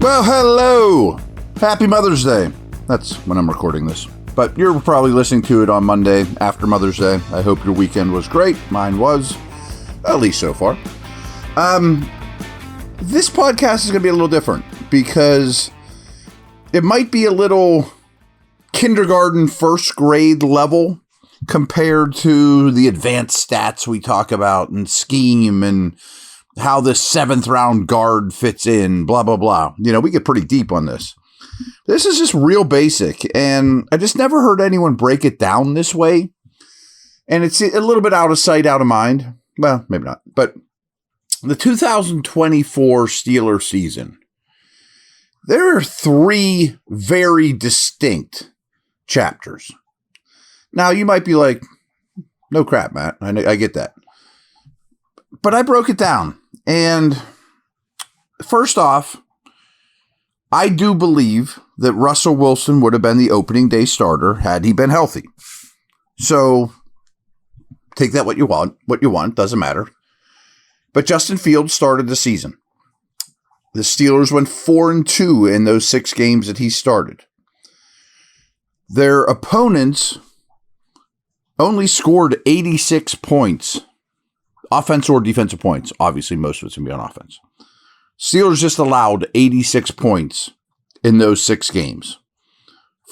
Well, hello. Happy Mother's Day. That's when I'm recording this. But you're probably listening to it on Monday after Mother's Day. I hope your weekend was great. Mine was, at least so far. This podcast is going to be a little different because it might be a little kindergarten, first grade level compared to the advanced stats we talk about and scheme and how the 7th round guard fits in, blah, blah, blah. You know, we get pretty deep on this. This is just real basic, and I just never heard anyone break it down this way. And it's a little bit out of sight, out of mind. Well, maybe not. But the 2024 Steelers season, there are 3 very distinct chapters. Now, you might be like, no crap, Matt. I get that. But I broke it down. And first off, I do believe that Russell Wilson would have been the opening day starter had he been healthy. So take that what you want, doesn't matter. But Justin Fields started the season. The Steelers went 4-2 in those 6 games that he started. Their opponents only scored 86 points. Offense or defensive points. Obviously, most of it's going to be on offense. Steelers just allowed 86 points in those 6 games.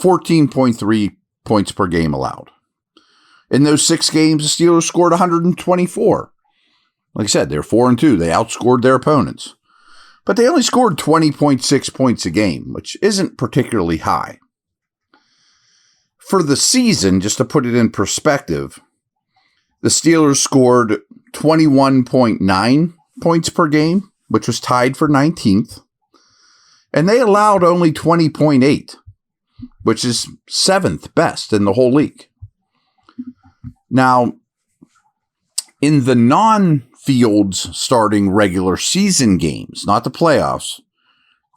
14.3 points per game allowed. In those 6 games, the Steelers scored 124. Like I said, they're 4-2. They outscored their opponents. But they only scored 20.6 points a game, which isn't particularly high. For the season, just to put it in perspective, the Steelers scored 21.9 points per game, which was tied for 19th. And they allowed only 20.8, which is 7th best in the whole league. Now, in the non-Fields starting regular season games, not the playoffs,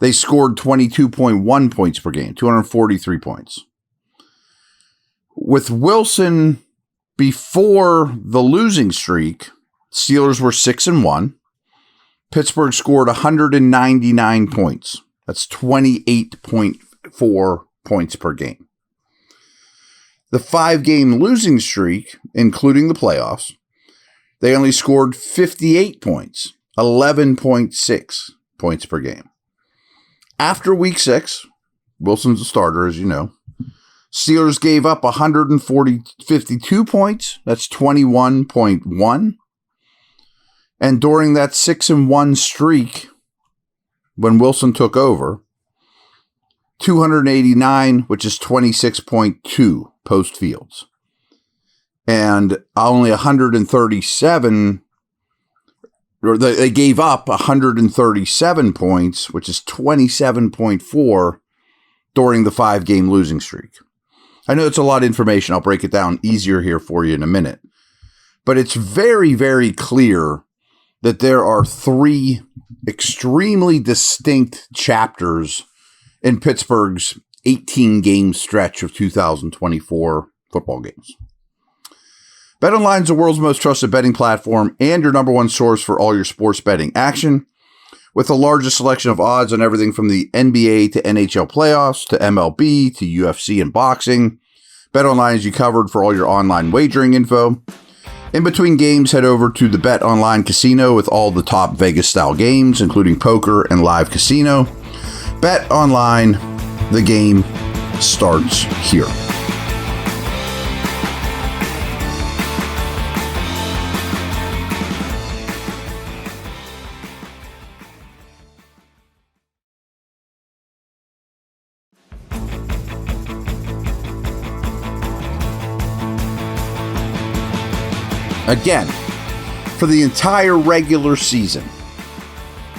they scored 22.1 points per game, 243 points. With Wilson before the losing streak, Steelers were 6-1. Pittsburgh scored 199 points. That's 28.4 points per game. The 5-game losing streak, including the playoffs, they only scored 58 points, 11.6 points per game. After week 6, Wilson's a starter, as you know. Steelers gave up 52 points. That's 21.1. And during that 6-1 streak, when Wilson took over, 289, which is 26.2 post Fields. And only 137, or they gave up 137 points, which is 27.4 during the 5-game losing streak. I know it's a lot of information. I'll break it down easier here for you in a minute. But it's very, very clear that there are 3 extremely distinct chapters in Pittsburgh's 18-game stretch of 2024 football games. BetOnline is the world's most trusted betting platform and your number one source for all your sports betting action. With the largest selection of odds on everything from the NBA to NHL playoffs to MLB to UFC and boxing, BetOnline has you covered for all your online wagering info. In between games, head over to the BetOnline Casino with all the top Vegas-style games, including poker and live casino. BetOnline, the game starts here. Again, for the entire regular season,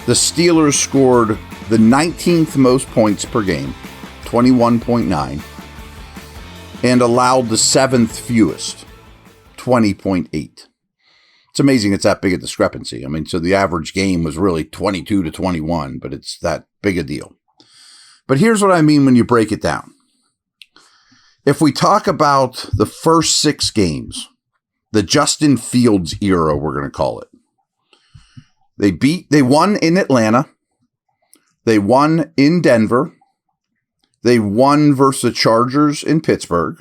the Steelers scored the 19th most points per game, 21.9, and allowed the 7th fewest, 20.8. It's amazing it's that big a discrepancy. I mean, so the average game was really 22-21, but it's that big a deal. But here's what I mean when you break it down. If we talk about the first 6 games, the Justin Fields era, we're going to call it. They won in Atlanta. They won in Denver. They won versus the Chargers in Pittsburgh.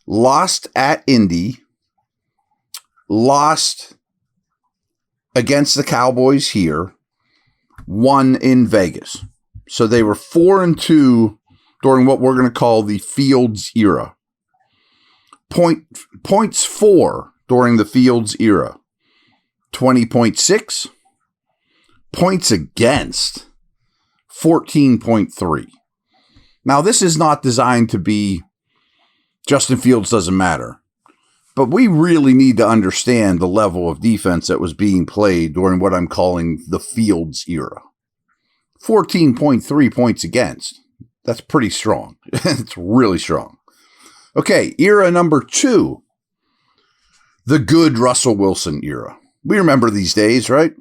Lost at Indy. Lost against the Cowboys here. Won in Vegas. So they were 4-2 during what we're going to call the Fields era. Points for during the Fields era. 20.6. Points against. 14.3. Now, this is not designed to be Justin Fields doesn't matter. But we really need to understand the level of defense that was being played during what I'm calling the Fields era. 14.3 points against. That's pretty strong. It's really strong. Okay, era number 2. The good Russell Wilson era. We remember these days, right?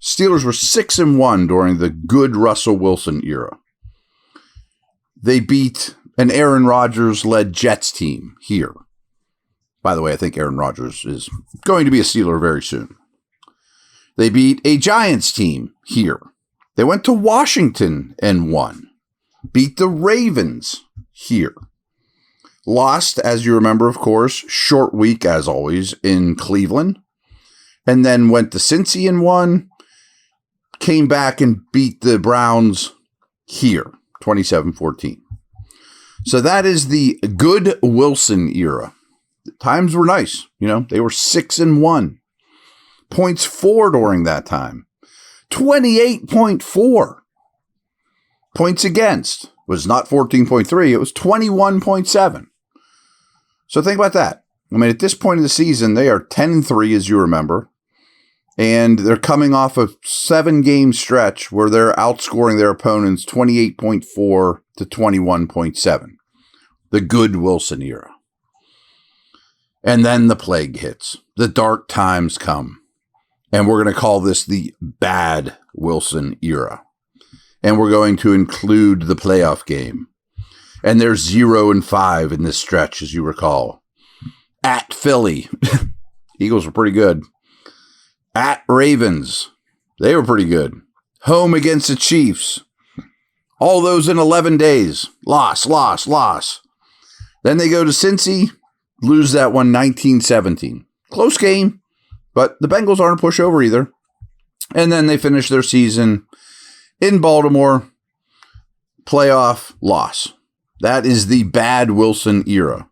Steelers were 6-1 during the good Russell Wilson era. They beat an Aaron Rodgers-led Jets team here. By the way, I think Aaron Rodgers is going to be a Steeler very soon. They beat a Giants team here. They went to Washington and won. Beat the Ravens here. Lost, as you remember, of course, short week, as always, in Cleveland. And then went to Cincy and won. Came back and beat the Browns here, 27-14. So that is the good Wilson era. The times were nice. You know, they were 6-1. Points for during that time. 28.4. Points against was not 14.3. It was 21.7. So think about that. I mean, at this point in the season, they are 10-3, as you remember. And they're coming off a 7-game stretch where they're outscoring their opponents 28.4 to 21.7. The good Wilson era. And then the plague hits. The dark times come. And we're going to call this the bad Wilson era. And we're going to include the playoff game. And there's 0-5 in this stretch, as you recall. At Philly. Eagles were pretty good. At Ravens. They were pretty good. Home against the Chiefs. All those in 11 days. Loss. Then they go to Cincy. Lose that one 19-17. Close game. But the Bengals aren't a pushover either. And then they finish their season in Baltimore. Playoff loss. That is the bad Wilson era.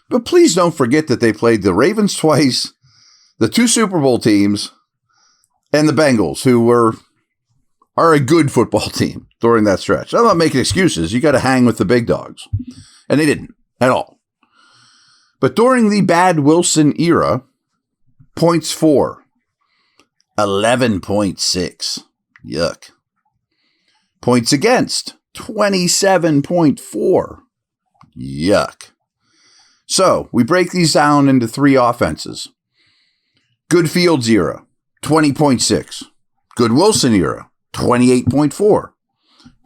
But please don't forget that they played the Ravens twice, the 2 Super Bowl teams, and the Bengals, who are a good football team during that stretch. I'm not making excuses. You got to hang with the big dogs. And they didn't at all. But during the bad Wilson era, points for 11.6. Yuck. Points against 27.4. Yuck. So we break these down into 3 offenses. Good Fields era, 20.6. Good Wilson era, 28.4.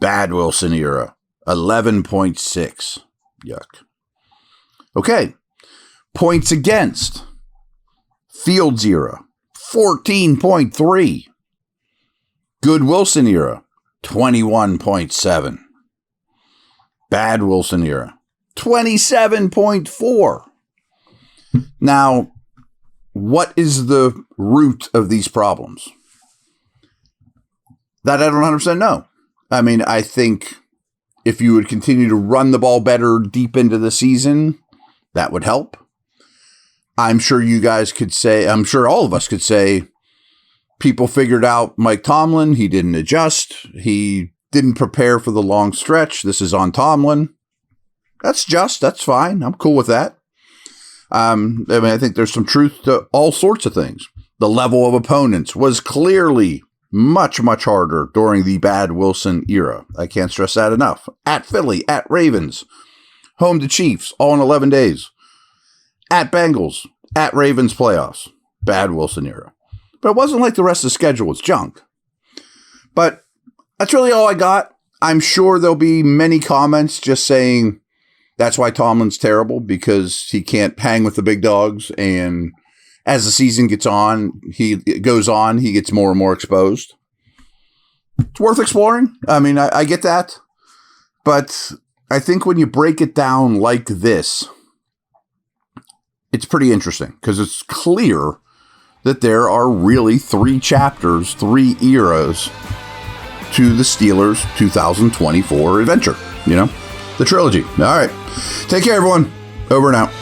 Bad Wilson era, 11.6. Yuck. Okay. Points against. Fields era, 14.3. Good Wilson era, 21.7. Bad Wilson era, 27.4. Now, what is the root of these problems? That I don't 100% know. I mean, I think if you would continue to run the ball better deep into the season, that would help. I'm sure you guys could say, I'm sure all of us could say, people figured out Mike Tomlin. He didn't adjust. He didn't prepare for the long stretch. This is on Tomlin. That's fine. I'm cool with that. I mean, I think there's some truth to all sorts of things. The level of opponents was clearly much, much harder during the bad Wilson era. I can't stress that enough. At Philly, at Ravens, home to Chiefs, all in 11 days. At Bengals, at Ravens playoffs, bad Wilson era. But it wasn't like the rest of the schedule was junk. But that's really all I got. I'm sure there'll be many comments just saying that's why Tomlin's terrible, because he can't hang with the big dogs. And as the season goes on, he gets more and more exposed. It's worth exploring. I mean, I get that. But I think when you break it down like this, it's pretty interesting because it's clear that there are really 3 chapters, 3 eras to the Steelers 2024 adventure, the trilogy. All right. Take care, everyone. Over and out.